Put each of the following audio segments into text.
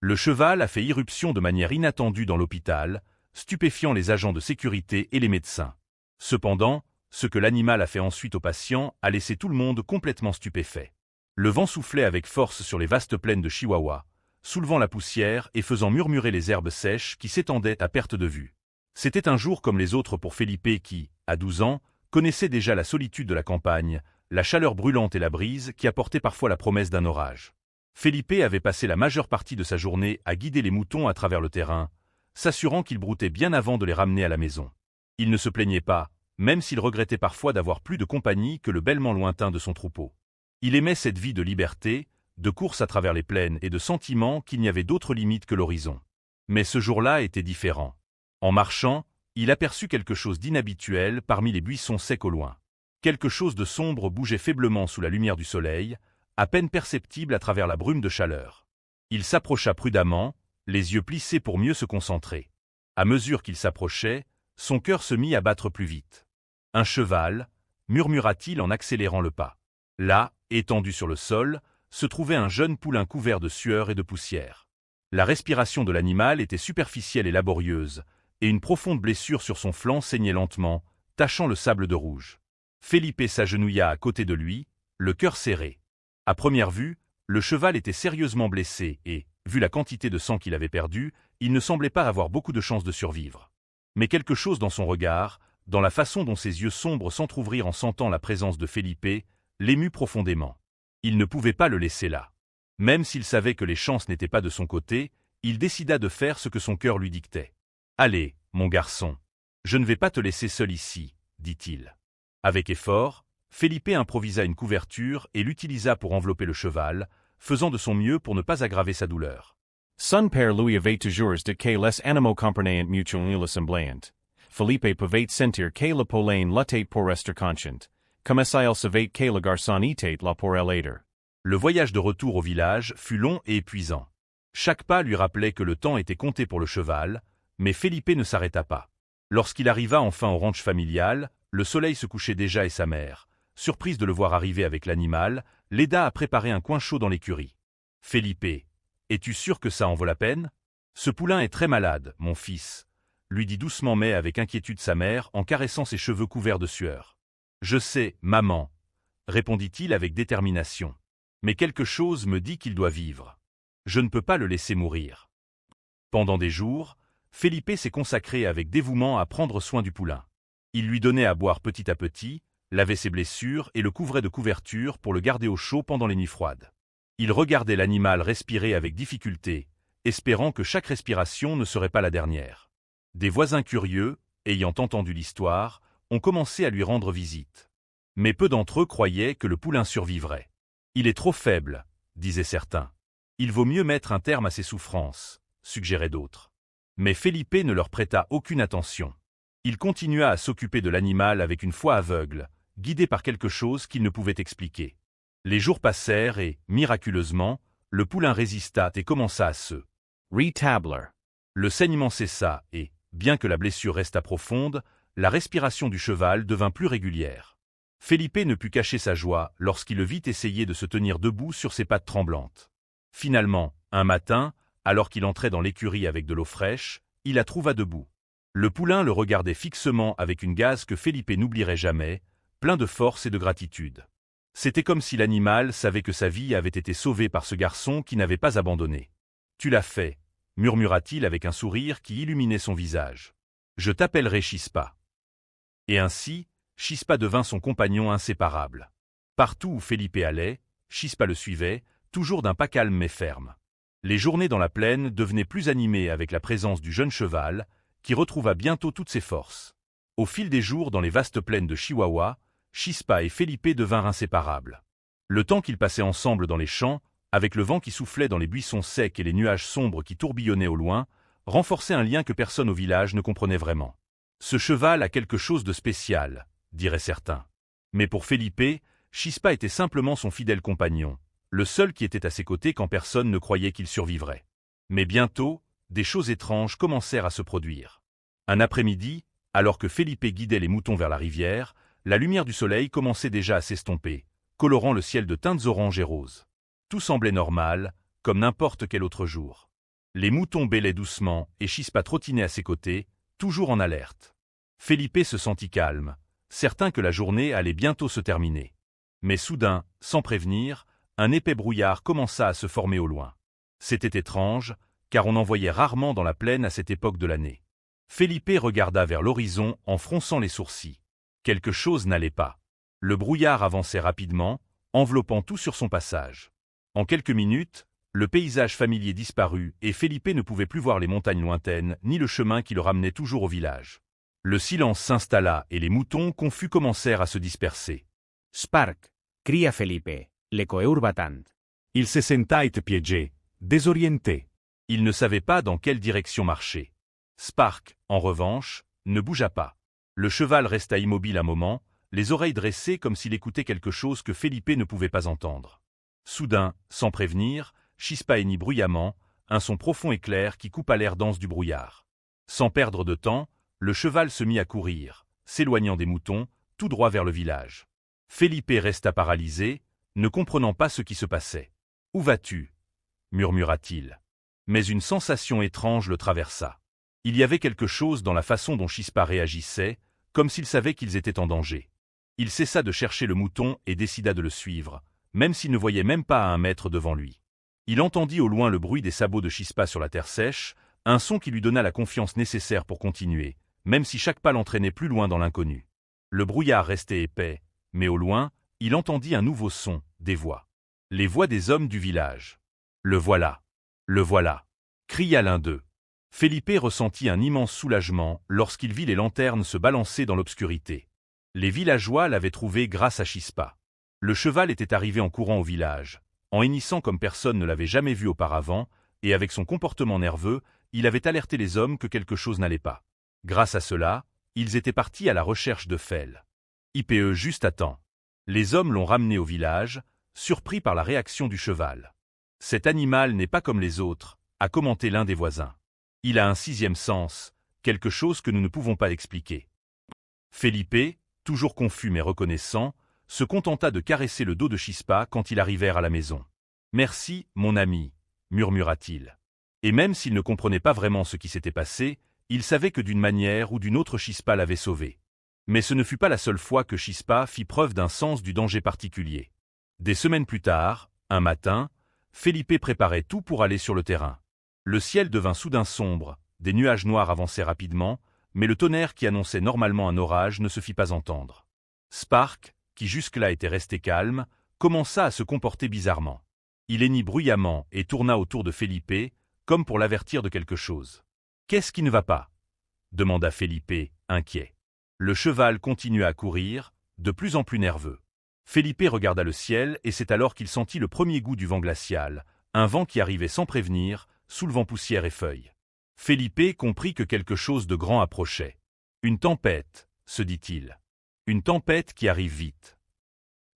Le cheval a fait irruption de manière inattendue dans l'hôpital, stupéfiant les agents de sécurité et les médecins. Cependant, ce que l'animal a fait ensuite aux patients a laissé tout le monde complètement stupéfait. Le vent soufflait avec force sur les vastes plaines de Chihuahua, soulevant la poussière et faisant murmurer les herbes sèches qui s'étendaient à perte de vue. C'était un jour comme les autres pour Felipe qui, à 12 ans, connaissait déjà la solitude de la campagne, la chaleur brûlante et la brise qui apportaient parfois la promesse d'un orage. Felipe avait passé la majeure partie de sa journée à guider les moutons à travers le terrain, s'assurant qu'ils broutaient bien avant de les ramener à la maison. Il ne se plaignait pas, même s'il regrettait parfois d'avoir plus de compagnie que le bêlement lointain de son troupeau. Il aimait cette vie de liberté, de course à travers les plaines et de sentiment qu'il n'y avait d'autre limite que l'horizon. Mais ce jour-là était différent. En marchant, il aperçut quelque chose d'inhabituel parmi les buissons secs au loin. Quelque chose de sombre bougeait faiblement sous la lumière du soleil, à peine perceptible à travers la brume de chaleur. Il s'approcha prudemment, les yeux plissés pour mieux se concentrer. À mesure qu'il s'approchait, son cœur se mit à battre plus vite. « Un cheval » murmura-t-il en accélérant le pas. Là, étendu sur le sol, se trouvait un jeune poulain couvert de sueur et de poussière. La respiration de l'animal était superficielle et laborieuse, et une profonde blessure sur son flanc saignait lentement, tachant le sable de rouge. Felipe s'agenouilla à côté de lui, le cœur serré. À première vue, le cheval était sérieusement blessé et, vu la quantité de sang qu'il avait perdu, il ne semblait pas avoir beaucoup de chances de survivre. Mais quelque chose dans son regard, dans la façon dont ses yeux sombres s'entr'ouvrirent en sentant la présence de Felipe, l'émut profondément. Il ne pouvait pas le laisser là. Même s'il savait que les chances n'étaient pas de son côté, il décida de faire ce que son cœur lui dictait. « Allez, mon garçon, je ne vais pas te laisser seul ici, » dit-il. Avec effort, Felipe improvisa une couverture et l'utilisa pour envelopper le cheval, faisant de son mieux pour ne pas aggraver sa douleur. Son père lui avait toujours dit que les animaux comprenaient mutuellement semblant. Felipe pouvait sentir que le poulain luttait pour rester conscient, comme il savait que le garçon était là pour l'aider. Le voyage de retour au village fut long et épuisant. Chaque pas lui rappelait que le temps était compté pour le cheval, mais Felipe ne s'arrêta pas. Lorsqu'il arriva enfin au ranch familial, le soleil se couchait déjà et sa mère, surprise de le voir arriver avec l'animal, l'aida à préparer un coin chaud dans l'écurie. « Felipe, es-tu sûr que ça en vaut la peine ? Ce poulain est très malade, mon fils, » lui dit doucement mais avec inquiétude sa mère en caressant ses cheveux couverts de sueur. « Je sais, maman, » répondit-il avec détermination. « Mais quelque chose me dit qu'il doit vivre. Je ne peux pas le laisser mourir. » Pendant des jours, Felipe s'est consacré avec dévouement à prendre soin du poulain. Il lui donnait à boire petit à petit, lavait ses blessures et le couvrait de couvertures pour le garder au chaud pendant les nuits froides. Il regardait l'animal respirer avec difficulté, espérant que chaque respiration ne serait pas la dernière. Des voisins curieux, ayant entendu l'histoire, ont commencé à lui rendre visite. Mais peu d'entre eux croyaient que le poulain survivrait. « Il est trop faible », disaient certains. « Il vaut mieux mettre un terme à ses souffrances », suggéraient d'autres. Mais Felipe ne leur prêta aucune attention. Il continua à s'occuper de l'animal avec une foi aveugle, guidé par quelque chose qu'il ne pouvait expliquer. Les jours passèrent et, miraculeusement, le poulain résista et commença à se rétablir. Le saignement cessa et, bien que la blessure restât profonde, la respiration du cheval devint plus régulière. Felipe ne put cacher sa joie lorsqu'il le vit essayer de se tenir debout sur ses pattes tremblantes. Finalement, un matin, alors qu'il entrait dans l'écurie avec de l'eau fraîche, il la trouva debout. Le poulain le regardait fixement avec une gaze que Felipe n'oublierait jamais, plein de force et de gratitude. C'était comme si l'animal savait que sa vie avait été sauvée par ce garçon qui n'avait pas abandonné. « Tu l'as fait », murmura-t-il avec un sourire qui illuminait son visage. « Je t'appellerai Chispa. » Et ainsi, Chispa devint son compagnon inséparable. Partout où Felipe allait, Chispa le suivait, toujours d'un pas calme mais ferme. Les journées dans la plaine devenaient plus animées avec la présence du jeune cheval, qui retrouva bientôt toutes ses forces. Au fil des jours dans les vastes plaines de Chihuahua, Chispa et Felipe devinrent inséparables. Le temps qu'ils passaient ensemble dans les champs, avec le vent qui soufflait dans les buissons secs et les nuages sombres qui tourbillonnaient au loin, renforçait un lien que personne au village ne comprenait vraiment. « Ce cheval a quelque chose de spécial », diraient certains. Mais pour Felipe, Chispa était simplement son fidèle compagnon, le seul qui était à ses côtés quand personne ne croyait qu'il survivrait. Mais bientôt, des choses étranges commencèrent à se produire. Un après-midi, alors que Felipe guidait les moutons vers la rivière, la lumière du soleil commençait déjà à s'estomper, colorant le ciel de teintes oranges et roses. Tout semblait normal, comme n'importe quel autre jour. Les moutons bêlaient doucement et Chispa trottinait à ses côtés, toujours en alerte. Felipe se sentit calme, certain que la journée allait bientôt se terminer. Mais soudain, sans prévenir, un épais brouillard commença à se former au loin. C'était étrange, car on en voyait rarement dans la plaine à cette époque de l'année. Felipe regarda vers l'horizon en fronçant les sourcils. Quelque chose n'allait pas. Le brouillard avançait rapidement, enveloppant tout sur son passage. En quelques minutes, le paysage familier disparut et Felipe ne pouvait plus voir les montagnes lointaines ni le chemin qui le ramenait toujours au village. Le silence s'installa et les moutons confus commencèrent à se disperser. Spark, cria Felipe, le coeur battant. Il se sentait piégé, désorienté. Il ne savait pas dans quelle direction marcher. Spark, en revanche, ne bougea pas. Le cheval resta immobile un moment, les oreilles dressées comme s'il écoutait quelque chose que Felipe ne pouvait pas entendre. Soudain, sans prévenir, Chispa hennit bruyamment, un son profond et clair qui coupa l'air dense du brouillard. Sans perdre de temps, le cheval se mit à courir, s'éloignant des moutons, tout droit vers le village. Felipe resta paralysé, ne comprenant pas ce qui se passait. « Où vas-tu » murmura-t-il. Mais une sensation étrange le traversa. Il y avait quelque chose dans la façon dont Chispa réagissait, comme s'il savait qu'ils étaient en danger. Il cessa de chercher le mouton et décida de le suivre, même s'il ne voyait même pas à 1 mètre devant lui. Il entendit au loin le bruit des sabots de Chispa sur la terre sèche, un son qui lui donna la confiance nécessaire pour continuer, même si chaque pas l'entraînait plus loin dans l'inconnu. Le brouillard restait épais, mais au loin, il entendit un nouveau son, des voix. Les voix des hommes du village. « Le voilà ! Le voilà !» cria l'un d'eux. Felipe ressentit un immense soulagement lorsqu'il vit les lanternes se balancer dans l'obscurité. Les villageois l'avaient trouvé grâce à Chispa. Le cheval était arrivé en courant au village, en hennissant comme personne ne l'avait jamais vu auparavant, et avec son comportement nerveux, il avait alerté les hommes que quelque chose n'allait pas. Grâce à cela, ils étaient partis à la recherche de Fel. IPE juste à temps. Les hommes l'ont ramené au village, surpris par la réaction du cheval. « Cet animal n'est pas comme les autres », a commenté l'un des voisins. « Il a un 6e sens, quelque chose que nous ne pouvons pas expliquer. » Felipe, toujours confus mais reconnaissant, se contenta de caresser le dos de Chispa quand ils arrivèrent à la maison. « Merci, mon ami » murmura-t-il. Et même s'il ne comprenait pas vraiment ce qui s'était passé, il savait que d'une manière ou d'une autre Chispa l'avait sauvé. Mais ce ne fut pas la seule fois que Chispa fit preuve d'un sens du danger particulier. Des semaines plus tard, un matin, Felipe préparait tout pour aller sur le terrain. Le ciel devint soudain sombre, des nuages noirs avançaient rapidement, mais le tonnerre qui annonçait normalement un orage ne se fit pas entendre. Spark, qui jusque-là était resté calme, commença à se comporter bizarrement. Il hennit bruyamment et tourna autour de Felipe, comme pour l'avertir de quelque chose. « Qu'est-ce qui ne va pas » demanda Felipe, inquiet. Le cheval continua à courir, de plus en plus nerveux. Felipe regarda le ciel et c'est alors qu'il sentit le premier goût du vent glacial, un vent qui arrivait sans prévenir, soulevant poussière et feuilles. Felipe comprit que quelque chose de grand approchait. « Une tempête » se dit-il. « Une tempête qui arrive vite. »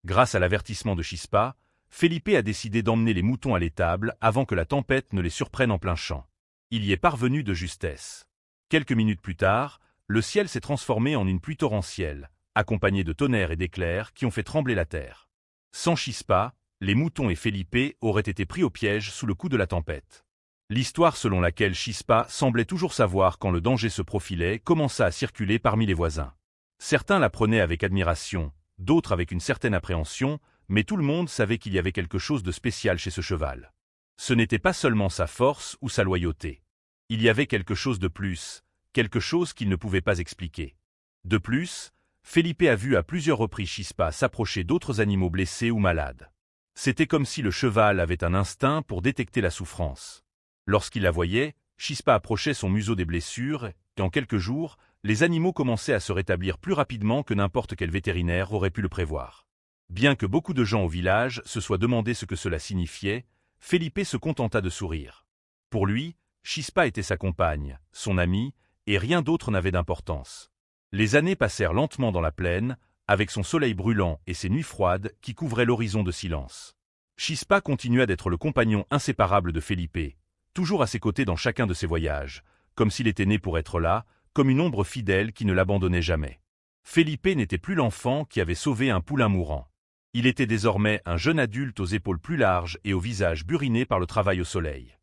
Grâce à l'avertissement de Chispa, Felipe a décidé d'emmener les moutons à l'étable avant que la tempête ne les surprenne en plein champ. Il y est parvenu de justesse. Quelques minutes plus tard, le ciel s'est transformé en une pluie torrentielle, accompagnée de tonnerres et d'éclairs qui ont fait trembler la terre. Sans Chispa, les moutons et Felipe auraient été pris au piège sous le coup de la tempête. L'histoire selon laquelle Chispa semblait toujours savoir quand le danger se profilait commença à circuler parmi les voisins. Certains la prenaient avec admiration, d'autres avec une certaine appréhension, mais tout le monde savait qu'il y avait quelque chose de spécial chez ce cheval. Ce n'était pas seulement sa force ou sa loyauté. Il y avait quelque chose de plus, quelque chose qu'il ne pouvait pas expliquer. De plus, Felipe a vu à plusieurs reprises Chispa s'approcher d'autres animaux blessés ou malades. C'était comme si le cheval avait un instinct pour détecter la souffrance. Lorsqu'il la voyait, Chispa approchait son museau des blessures et en quelques jours, les animaux commençaient à se rétablir plus rapidement que n'importe quel vétérinaire aurait pu le prévoir. Bien que beaucoup de gens au village se soient demandé ce que cela signifiait, Felipe se contenta de sourire. Pour lui, Chispa était sa compagne, son amie, et rien d'autre n'avait d'importance. Les années passèrent lentement dans la plaine, avec son soleil brûlant et ses nuits froides qui couvraient l'horizon de silence. Chispa continua d'être le compagnon inséparable de Felipe, toujours à ses côtés dans chacun de ses voyages, comme s'il était né pour être là, comme une ombre fidèle qui ne l'abandonnait jamais. Felipe n'était plus l'enfant qui avait sauvé un poulain mourant. Il était désormais un jeune adulte aux épaules plus larges et au visage buriné par le travail au soleil.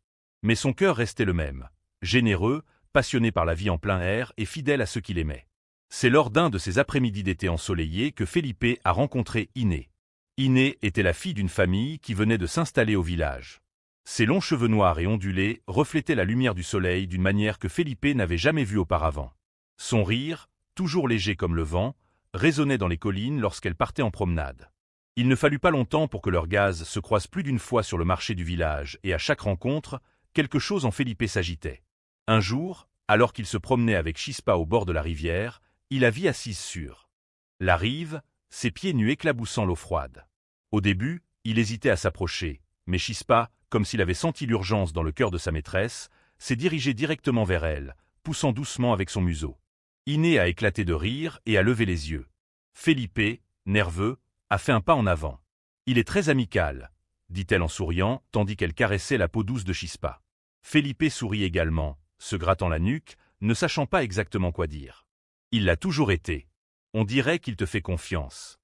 Mais son cœur restait le même, généreux, passionné par la vie en plein air et fidèle à ceux qu'il aimait. C'est lors d'un de ces après-midi d'été ensoleillés que Felipe a rencontré Iné. Iné était la fille d'une famille qui venait de s'installer au village. Ses longs cheveux noirs et ondulés reflétaient la lumière du soleil d'une manière que Felipe n'avait jamais vue auparavant. Son rire, toujours léger comme le vent, résonnait dans les collines lorsqu'elle partait en promenade. Il ne fallut pas longtemps pour que leurs gazes se croisent plus d'une fois sur le marché du village et à chaque rencontre, quelque chose en Felipe s'agitait. Un jour, alors qu'il se promenait avec Chispa au bord de la rivière, il la vit assise sur la rive, ses pieds nus éclaboussant l'eau froide. Au début, il hésitait à s'approcher, mais Chispa, comme s'il avait senti l'urgence dans le cœur de sa maîtresse, s'est dirigé directement vers elle, poussant doucement avec son museau. Iné a éclaté de rire et a levé les yeux. Felipe, nerveux, a fait un pas en avant. « Il est très amical », dit-elle en souriant, tandis qu'elle caressait la peau douce de Chispa. Felipe sourit également, se grattant la nuque, ne sachant pas exactement quoi dire. Il l'a toujours été. On dirait qu'il te fait confiance.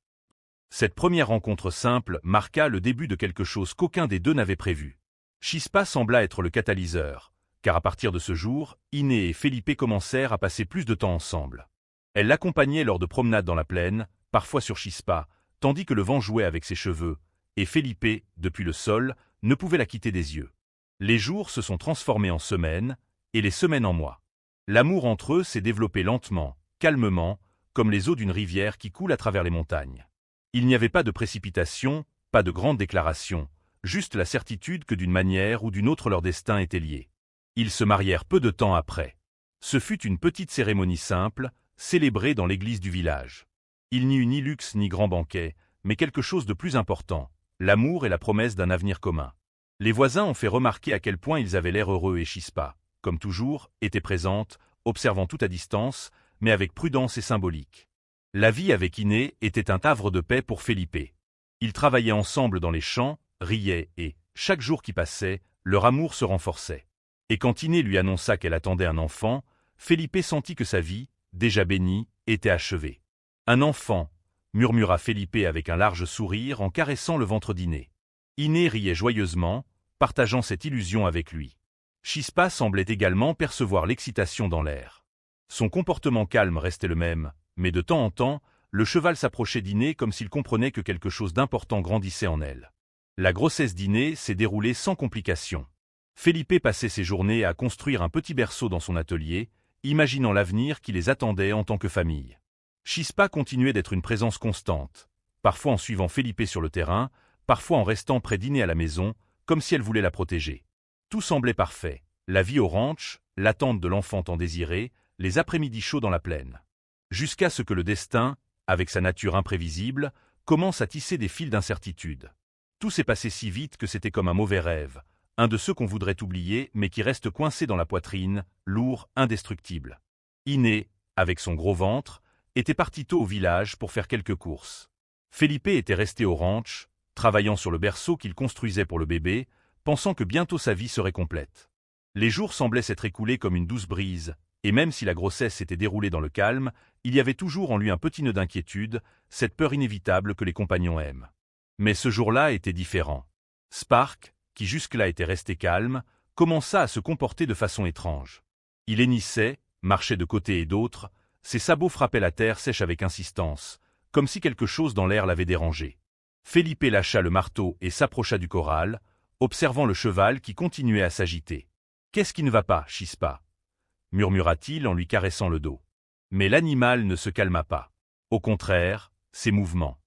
Cette première rencontre simple marqua le début de quelque chose qu'aucun des deux n'avait prévu. Chispa sembla être le catalyseur, car à partir de ce jour, Iné et Felipe commencèrent à passer plus de temps ensemble. Elle l'accompagnait lors de promenades dans la plaine, parfois sur Chispa, tandis que le vent jouait avec ses cheveux, et Felipe, depuis le sol, ne pouvait la quitter des yeux. Les jours se sont transformés en semaines, et les semaines en mois. L'amour entre eux s'est développé lentement, calmement, comme les eaux d'une rivière qui coule à travers les montagnes. Il n'y avait pas de précipitation, pas de grandes déclarations, juste la certitude que d'une manière ou d'une autre leur destin était lié. Ils se marièrent peu de temps après. Ce fut une petite cérémonie simple, célébrée dans l'église du village. Il n'y eut ni luxe ni grand banquet, mais quelque chose de plus important, l'amour et la promesse d'un avenir commun. Les voisins ont fait remarquer à quel point ils avaient l'air heureux et Chispa, comme toujours, était présente, observant tout à distance, mais avec prudence et symbolique. La vie avec Iné était un havre de paix pour Felipe. Ils travaillaient ensemble dans les champs, riaient et, chaque jour qui passait, leur amour se renforçait. Et quand Iné lui annonça qu'elle attendait un enfant, Felipe sentit que sa vie, déjà bénie, était achevée. « Un enfant !» murmura Felipe avec un large sourire en caressant le ventre d'Iné. Iné riait joyeusement, partageant cette illusion avec lui. Chispa semblait également percevoir l'excitation dans l'air. Son comportement calme restait le même, mais de temps en temps, le cheval s'approchait d'Iné comme s'il comprenait que quelque chose d'important grandissait en elle. La grossesse d'Iné s'est déroulée sans complications. Felipe passait ses journées à construire un petit berceau dans son atelier, imaginant l'avenir qui les attendait en tant que famille. Chispa continuait d'être une présence constante, parfois en suivant Felipe sur le terrain, parfois en restant près d'Iné à la maison, comme si elle voulait la protéger. Tout semblait parfait, la vie au ranch, l'attente de l'enfant tant désiré, les après-midi chauds dans la plaine. Jusqu'à ce que le destin, avec sa nature imprévisible, commence à tisser des fils d'incertitude. Tout s'est passé si vite que c'était comme un mauvais rêve, un de ceux qu'on voudrait oublier mais qui reste coincé dans la poitrine, lourd, indestructible. Iné, avec son gros ventre, était parti tôt au village pour faire quelques courses. Felipe était resté au ranch, travaillant sur le berceau qu'il construisait pour le bébé, pensant que bientôt sa vie serait complète. Les jours semblaient s'être écoulés comme une douce brise, et même si la grossesse s'était déroulée dans le calme, il y avait toujours en lui un petit nœud d'inquiétude, cette peur inévitable que les compagnons aiment. Mais ce jour-là était différent. Spark, qui jusque-là était resté calme, commença à se comporter de façon étrange. Il hennissait, marchait de côté et d'autre, ses sabots frappaient la terre sèche avec insistance, comme si quelque chose dans l'air l'avait dérangé. Felipe lâcha le marteau et s'approcha du corral, observant le cheval qui continuait à s'agiter. « Qu'est-ce qui ne va pas, Chispa » murmura-t-il en lui caressant le dos. Mais l'animal ne se calma pas. Au contraire, ses mouvements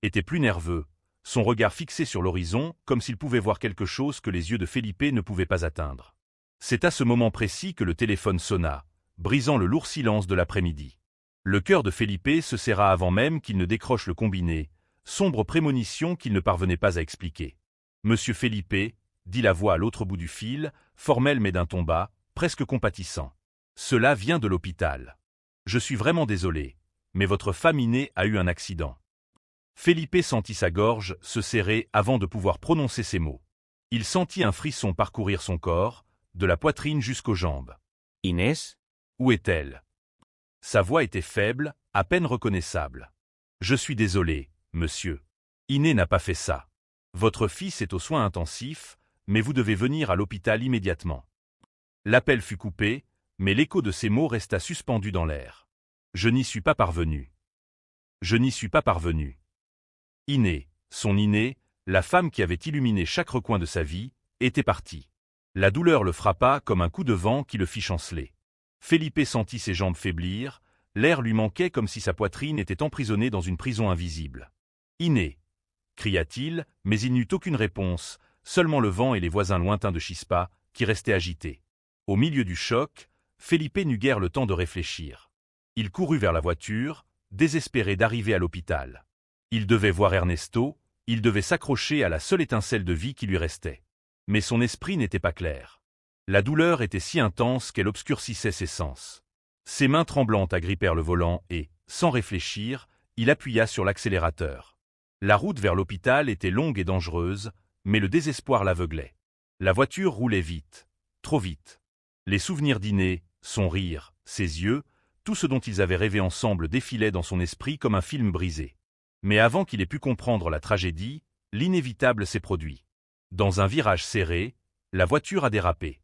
étaient plus nerveux, son regard fixé sur l'horizon comme s'il pouvait voir quelque chose que les yeux de Felipe ne pouvaient pas atteindre. C'est à ce moment précis que le téléphone sonna, brisant le lourd silence de l'après-midi. Le cœur de Felipe se serra avant même qu'il ne décroche le combiné, sombre prémonition qu'il ne parvenait pas à expliquer. « Monsieur Felipe » dit la voix à l'autre bout du fil, formelle mais d'un ton bas, presque compatissant. « Cela vient de l'hôpital. Je suis vraiment désolé, mais votre femme Iné a eu un accident. » Felipe sentit sa gorge se serrer avant de pouvoir prononcer ces mots. Il sentit un frisson parcourir son corps, de la poitrine jusqu'aux jambes. « Inès ? Où est-elle » Sa voix était faible, à peine reconnaissable. « Je suis désolé, monsieur. Iné n'a pas fait ça. Votre fils est aux soins intensifs, mais vous devez venir à l'hôpital immédiatement. » L'appel fut coupé, mais l'écho de ces mots resta suspendu dans l'air. Je n'y suis pas parvenu. Je n'y suis pas parvenu. Iné, son Iné, la femme qui avait illuminé chaque recoin de sa vie, était partie. La douleur le frappa comme un coup de vent qui le fit chanceler. Felipe sentit ses jambes faiblir, l'air lui manquait comme si sa poitrine était emprisonnée dans une prison invisible. « Iné !» cria-t-il, mais il n'eut aucune réponse, seulement le vent et les voisins lointains de Chispa, qui restaient agités. Au milieu du choc, Felipe n'eut guère le temps de réfléchir. Il courut vers la voiture, désespéré d'arriver à l'hôpital. Il devait voir Ernesto, il devait s'accrocher à la seule étincelle de vie qui lui restait. Mais son esprit n'était pas clair. La douleur était si intense qu'elle obscurcissait ses sens. Ses mains tremblantes agrippèrent le volant et, sans réfléchir, il appuya sur l'accélérateur. La route vers l'hôpital était longue et dangereuse, mais le désespoir l'aveuglait. La voiture roulait vite, trop vite. Les souvenirs d'Iné, son rire, ses yeux, tout ce dont ils avaient rêvé ensemble défilait dans son esprit comme un film brisé. Mais avant qu'il ait pu comprendre la tragédie, l'inévitable s'est produit. Dans un virage serré, la voiture a dérapé.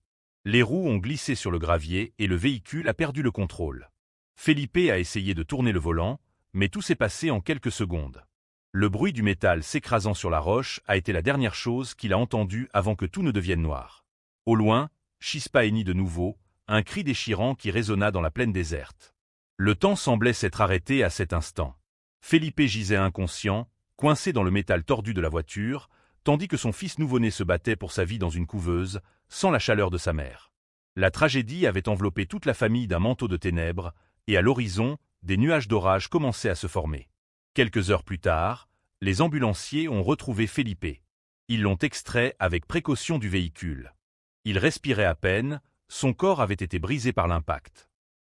Les roues ont glissé sur le gravier et le véhicule a perdu le contrôle. Felipe a essayé de tourner le volant, mais tout s'est passé en quelques secondes. Le bruit du métal s'écrasant sur la roche a été la dernière chose qu'il a entendue avant que tout ne devienne noir. Au loin, Chispa hennit de nouveau, un cri déchirant qui résonna dans la plaine déserte. Le temps semblait s'être arrêté à cet instant. Felipe gisait inconscient, coincé dans le métal tordu de la voiture, tandis que son fils nouveau-né se battait pour sa vie dans une couveuse, sans la chaleur de sa mère. La tragédie avait enveloppé toute la famille d'un manteau de ténèbres, et à l'horizon, des nuages d'orage commençaient à se former. Quelques heures plus tard, les ambulanciers ont retrouvé Felipe. Ils l'ont extrait avec précaution du véhicule. Il respirait à peine, son corps avait été brisé par l'impact.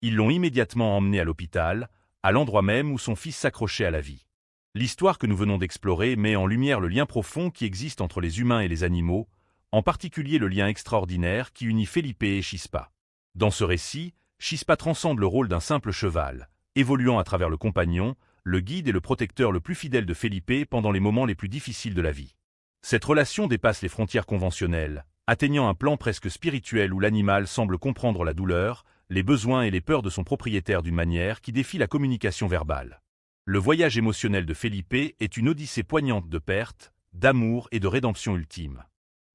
Ils l'ont immédiatement emmené à l'hôpital, à l'endroit même où son fils s'accrochait à la vie. L'histoire que nous venons d'explorer met en lumière le lien profond qui existe entre les humains et les animaux, en particulier le lien extraordinaire qui unit Felipe et Chispa. Dans ce récit, Chispa transcende le rôle d'un simple cheval, évoluant à travers le compagnon, le guide et le protecteur le plus fidèle de Felipe pendant les moments les plus difficiles de la vie. Cette relation dépasse les frontières conventionnelles, atteignant un plan presque spirituel où l'animal semble comprendre la douleur, les besoins et les peurs de son propriétaire d'une manière qui défie la communication verbale. Le voyage émotionnel de Felipe est une odyssée poignante de perte, d'amour et de rédemption ultime.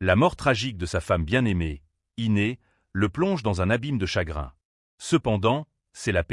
La mort tragique de sa femme bien-aimée, Iné, le plonge dans un abîme de chagrin. Cependant, c'est la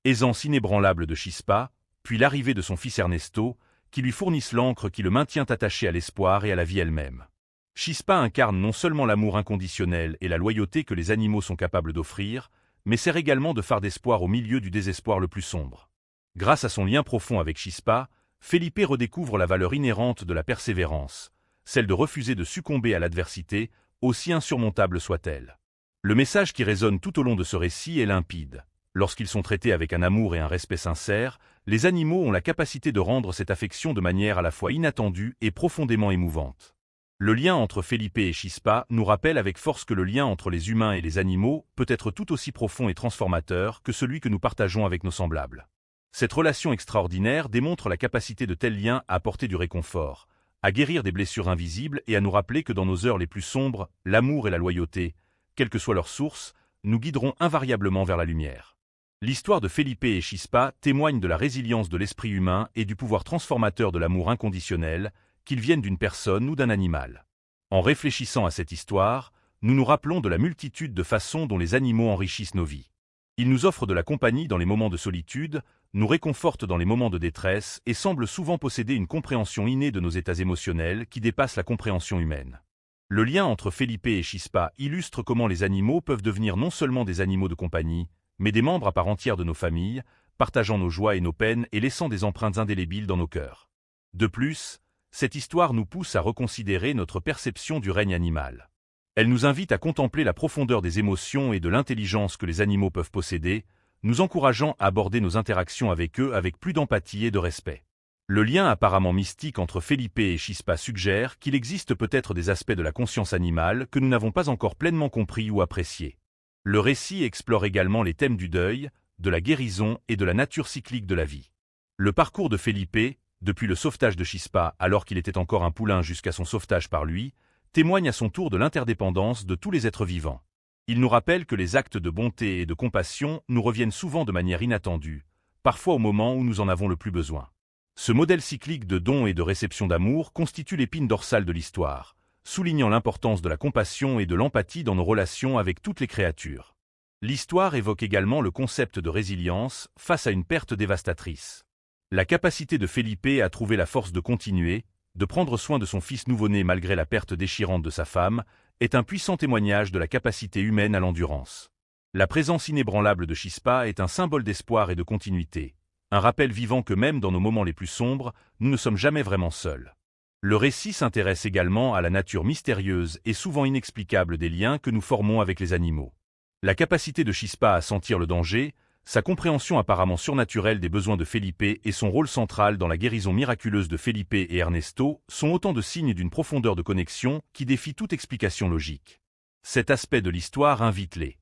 aisance inébranlable de Chispa, puis l'arrivée de son fils Ernesto, qui lui fournissent l'encre qui le maintient attaché à l'espoir et à la vie elle-même. Chispa incarne non seulement l'amour inconditionnel et la loyauté que les animaux sont capables d'offrir, mais sert également de phare d'espoir au milieu du désespoir le plus sombre. Grâce à son lien profond avec Chispa, Felipe redécouvre la valeur inhérente de la persévérance, celle de refuser de succomber à l'adversité, aussi insurmontable soit-elle. Le message qui résonne tout au long de ce récit est limpide. Lorsqu'ils sont traités avec un amour et un respect sincères, les animaux ont la capacité de rendre cette affection de manière à la fois inattendue et profondément émouvante. Le lien entre Felipe et Chispa nous rappelle avec force que le lien entre les humains et les animaux peut être tout aussi profond et transformateur que celui que nous partageons avec nos semblables. Cette relation extraordinaire démontre la capacité de tels liens à apporter du réconfort, à guérir des blessures invisibles et à nous rappeler que dans nos heures les plus sombres, l'amour et la loyauté, quelle que soit leur source, nous guideront invariablement vers la lumière. L'histoire de Felipe et Chispa témoigne de la résilience de l'esprit humain et du pouvoir transformateur de l'amour inconditionnel, qu'ils viennent d'une personne ou d'un animal. En réfléchissant à cette histoire, nous nous rappelons de la multitude de façons dont les animaux enrichissent nos vies. Ils nous offrent de la compagnie dans les moments de solitude, nous réconfortent dans les moments de détresse et semblent souvent posséder une compréhension innée de nos états émotionnels qui dépasse la compréhension humaine. Le lien entre Felipe et Chispa illustre comment les animaux peuvent devenir non seulement des animaux de compagnie, mais des membres à part entière de nos familles, partageant nos joies et nos peines et laissant des empreintes indélébiles dans nos cœurs. De plus, cette histoire nous pousse à reconsidérer notre perception du règne animal. Elle nous invite à contempler la profondeur des émotions et de l'intelligence que les animaux peuvent posséder, nous encourageant à aborder nos interactions avec eux avec plus d'empathie et de respect. Le lien apparemment mystique entre Felipe et Chispa suggère qu'il existe peut-être des aspects de la conscience animale que nous n'avons pas encore pleinement compris ou appréciés. Le récit explore également les thèmes du deuil, de la guérison et de la nature cyclique de la vie. Le parcours de Felipe, depuis le sauvetage de Chispa alors qu'il était encore un poulain jusqu'à son sauvetage par lui, témoigne à son tour de l'interdépendance de tous les êtres vivants. Il nous rappelle que les actes de bonté et de compassion nous reviennent souvent de manière inattendue, parfois au moment où nous en avons le plus besoin. Ce modèle cyclique de don et de réception d'amour constitue l'épine dorsale de l'histoire, soulignant l'importance de la compassion et de l'empathie dans nos relations avec toutes les créatures. L'histoire évoque également le concept de résilience face à une perte dévastatrice. La capacité de Felipe à trouver la force de continuer, de prendre soin de son fils nouveau-né malgré la perte déchirante de sa femme, est un puissant témoignage de la capacité humaine à l'endurance. La présence inébranlable de Chispa est un symbole d'espoir et de continuité, un rappel vivant que même dans nos moments les plus sombres, nous ne sommes jamais vraiment seuls. Le récit s'intéresse également à la nature mystérieuse et souvent inexplicable des liens que nous formons avec les animaux. La capacité de Chispa à sentir le danger, sa compréhension apparemment surnaturelle des besoins de Felipe et son rôle central dans la guérison miraculeuse de Felipe et Ernesto sont autant de signes d'une profondeur de connexion qui défie toute explication logique. Cet aspect de l'histoire invite les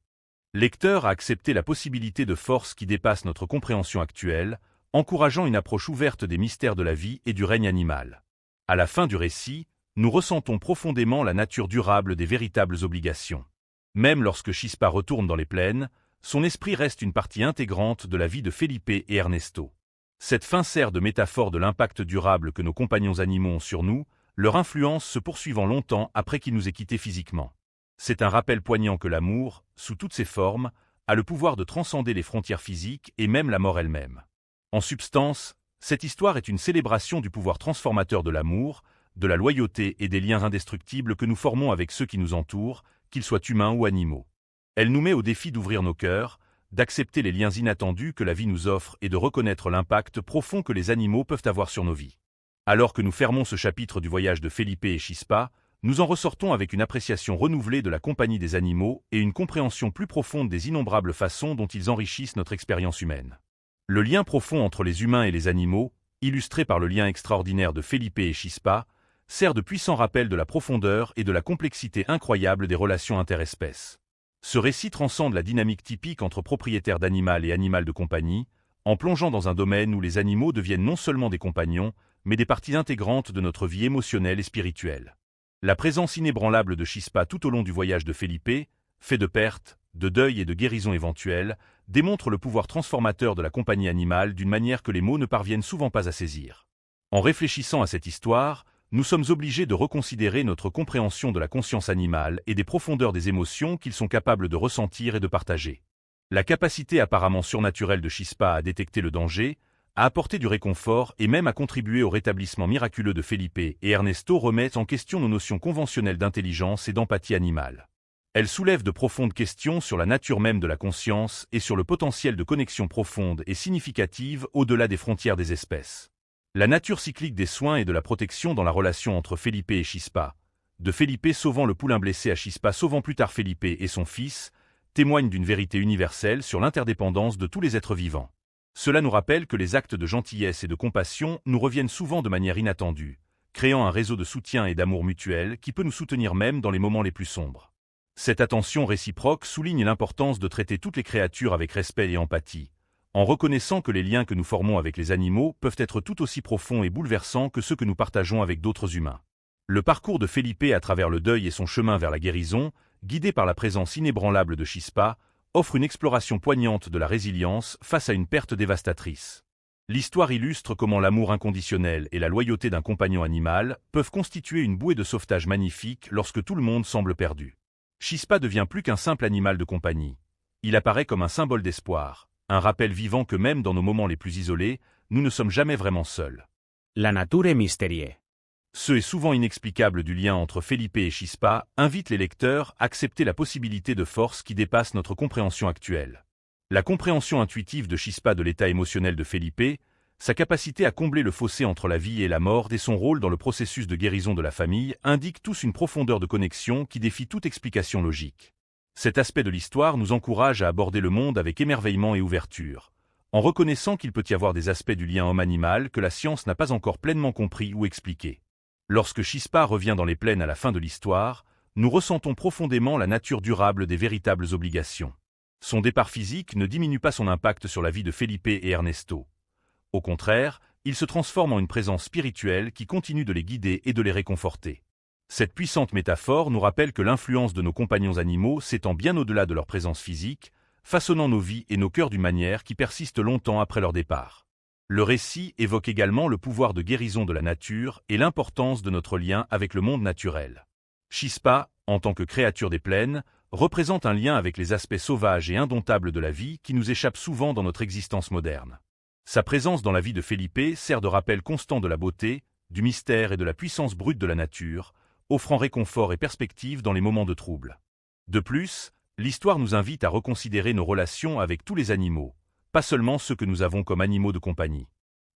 lecteurs à accepter la possibilité de forces qui dépassent notre compréhension actuelle, encourageant une approche ouverte des mystères de la vie et du règne animal. À la fin du récit, nous ressentons profondément la nature durable des véritables obligations. Même lorsque Chispa retourne dans les plaines, son esprit reste une partie intégrante de la vie de Felipe et Ernesto. Cette fin sert de métaphore de l'impact durable que nos compagnons animaux ont sur nous, leur influence se poursuivant longtemps après qu'ils nous aient quittés physiquement. C'est un rappel poignant que l'amour, sous toutes ses formes, a le pouvoir de transcender les frontières physiques et même la mort elle-même. En substance, cette histoire est une célébration du pouvoir transformateur de l'amour, de la loyauté et des liens indestructibles que nous formons avec ceux qui nous entourent, qu'ils soient humains ou animaux. Elle nous met au défi d'ouvrir nos cœurs, d'accepter les liens inattendus que la vie nous offre et de reconnaître l'impact profond que les animaux peuvent avoir sur nos vies. Alors que nous fermons ce chapitre du voyage de Felipe et Chispa, nous en ressortons avec une appréciation renouvelée de la compagnie des animaux et une compréhension plus profonde des innombrables façons dont ils enrichissent notre expérience humaine. Le lien profond entre les humains et les animaux, illustré par le lien extraordinaire de Felipe et Chispa, sert de puissant rappel de la profondeur et de la complexité incroyable des relations interespèces. Ce récit transcende la dynamique typique entre propriétaires d'animal et animal de compagnie, en plongeant dans un domaine où les animaux deviennent non seulement des compagnons, mais des parties intégrantes de notre vie émotionnelle et spirituelle. La présence inébranlable de Chispa tout au long du voyage de Felipe, fait de pertes, de deuil et de guérison éventuelle, démontre le pouvoir transformateur de la compagnie animale d'une manière que les mots ne parviennent souvent pas à saisir. En réfléchissant à cette histoire, nous sommes obligés de reconsidérer notre compréhension de la conscience animale et des profondeurs des émotions qu'ils sont capables de ressentir et de partager. La capacité apparemment surnaturelle de Chispa à détecter le danger, à apporter du réconfort et même à contribuer au rétablissement miraculeux de Felipe et Ernesto remettent en question nos notions conventionnelles d'intelligence et d'empathie animale. Elle soulève de profondes questions sur la nature même de la conscience et sur le potentiel de connexion profonde et significative au-delà des frontières des espèces. La nature cyclique des soins et de la protection dans la relation entre Felipe et Chispa, de Felipe sauvant le poulain blessé à Chispa sauvant plus tard Felipe et son fils, témoigne d'une vérité universelle sur l'interdépendance de tous les êtres vivants. Cela nous rappelle que les actes de gentillesse et de compassion nous reviennent souvent de manière inattendue, créant un réseau de soutien et d'amour mutuel qui peut nous soutenir même dans les moments les plus sombres. Cette attention réciproque souligne l'importance de traiter toutes les créatures avec respect et empathie, en reconnaissant que les liens que nous formons avec les animaux peuvent être tout aussi profonds et bouleversants que ceux que nous partageons avec d'autres humains. Le parcours de Felipe à travers le deuil et son chemin vers la guérison, guidé par la présence inébranlable de Chispa, offre une exploration poignante de la résilience face à une perte dévastatrice. L'histoire illustre comment l'amour inconditionnel et la loyauté d'un compagnon animal peuvent constituer une bouée de sauvetage magnifique lorsque tout le monde semble perdu. Chispa devient plus qu'un simple animal de compagnie. Il apparaît comme un symbole d'espoir, un rappel vivant que même dans nos moments les plus isolés, nous ne sommes jamais vraiment seuls. La nature mystérieuse. Ce et souvent inexplicable du lien entre Felipe et Chispa invite les lecteurs à accepter la possibilité de forces qui dépassent notre compréhension actuelle. La compréhension intuitive de Chispa de l'état émotionnel de Felipe, sa capacité à combler le fossé entre la vie et la mort et son rôle dans le processus de guérison de la famille indiquent tous une profondeur de connexion qui défie toute explication logique. Cet aspect de l'histoire nous encourage à aborder le monde avec émerveillement et ouverture, en reconnaissant qu'il peut y avoir des aspects du lien homme-animal que la science n'a pas encore pleinement compris ou expliqués. Lorsque Chispa revient dans les plaines à la fin de l'histoire, nous ressentons profondément la nature durable des véritables obligations. Son départ physique ne diminue pas son impact sur la vie de Felipe et Ernesto. Au contraire, il se transforme en une présence spirituelle qui continue de les guider et de les réconforter. Cette puissante métaphore nous rappelle que l'influence de nos compagnons animaux s'étend bien au-delà de leur présence physique, façonnant nos vies et nos cœurs d'une manière qui persiste longtemps après leur départ. Le récit évoque également le pouvoir de guérison de la nature et l'importance de notre lien avec le monde naturel. Chispa, en tant que créature des plaines, représente un lien avec les aspects sauvages et indomptables de la vie qui nous échappent souvent dans notre existence moderne. Sa présence dans la vie de Felipe sert de rappel constant de la beauté, du mystère et de la puissance brute de la nature, offrant réconfort et perspective dans les moments de trouble. De plus, l'histoire nous invite à reconsidérer nos relations avec tous les animaux, pas seulement ceux que nous avons comme animaux de compagnie.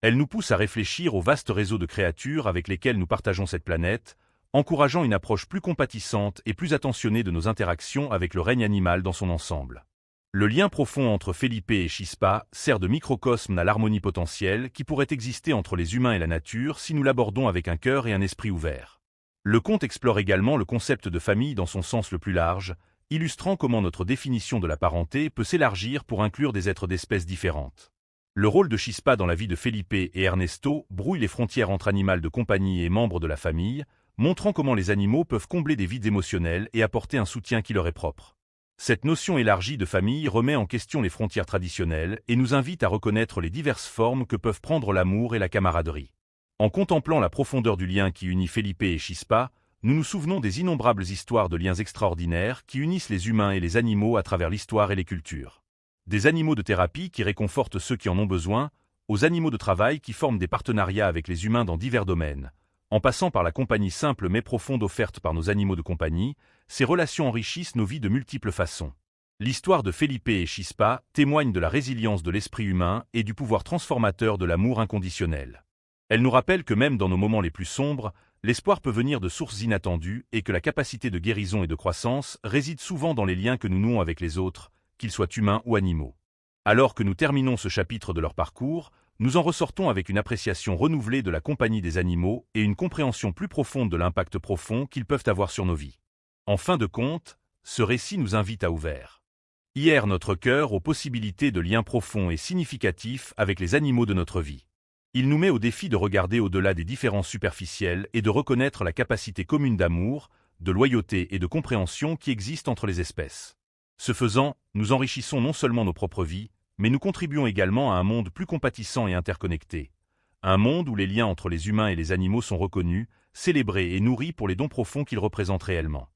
Elle nous pousse à réfléchir au vaste réseau de créatures avec lesquelles nous partageons cette planète, encourageant une approche plus compatissante et plus attentionnée de nos interactions avec le règne animal dans son ensemble. Le lien profond entre Felipe et Chispa sert de microcosme à l'harmonie potentielle qui pourrait exister entre les humains et la nature si nous l'abordons avec un cœur et un esprit ouverts. Le conte explore également le concept de famille dans son sens le plus large, illustrant comment notre définition de la parenté peut s'élargir pour inclure des êtres d'espèces différentes. Le rôle de Chispa dans la vie de Felipe et Ernesto brouille les frontières entre animal de compagnie et membres de la famille, montrant comment les animaux peuvent combler des vides émotionnels et apporter un soutien qui leur est propre. Cette notion élargie de famille remet en question les frontières traditionnelles et nous invite à reconnaître les diverses formes que peuvent prendre l'amour et la camaraderie. En contemplant la profondeur du lien qui unit Felipe et Chispa, nous nous souvenons des innombrables histoires de liens extraordinaires qui unissent les humains et les animaux à travers l'histoire et les cultures. Des animaux de thérapie qui réconfortent ceux qui en ont besoin, aux animaux de travail qui forment des partenariats avec les humains dans divers domaines. En passant par la compagnie simple mais profonde offerte par nos animaux de compagnie, ces relations enrichissent nos vies de multiples façons. L'histoire de Felipe et Chispa témoigne de la résilience de l'esprit humain et du pouvoir transformateur de l'amour inconditionnel. Elle nous rappelle que même dans nos moments les plus sombres, l'espoir peut venir de sources inattendues et que la capacité de guérison et de croissance réside souvent dans les liens que nous nouons avec les autres, qu'ils soient humains ou animaux. Alors que nous terminons ce chapitre de leur parcours, nous en ressortons avec une appréciation renouvelée de la compagnie des animaux et une compréhension plus profonde de l'impact profond qu'ils peuvent avoir sur nos vies. En fin de compte, ce récit nous invite à ouvrir hier notre cœur aux possibilités de liens profonds et significatifs avec les animaux de notre vie. Il nous met au défi de regarder au-delà des différences superficielles et de reconnaître la capacité commune d'amour, de loyauté et de compréhension qui existe entre les espèces. Ce faisant, nous enrichissons non seulement nos propres vies, mais nous contribuons également à un monde plus compatissant et interconnecté. Un monde où les liens entre les humains et les animaux sont reconnus, célébrés et nourris pour les dons profonds qu'ils représentent réellement.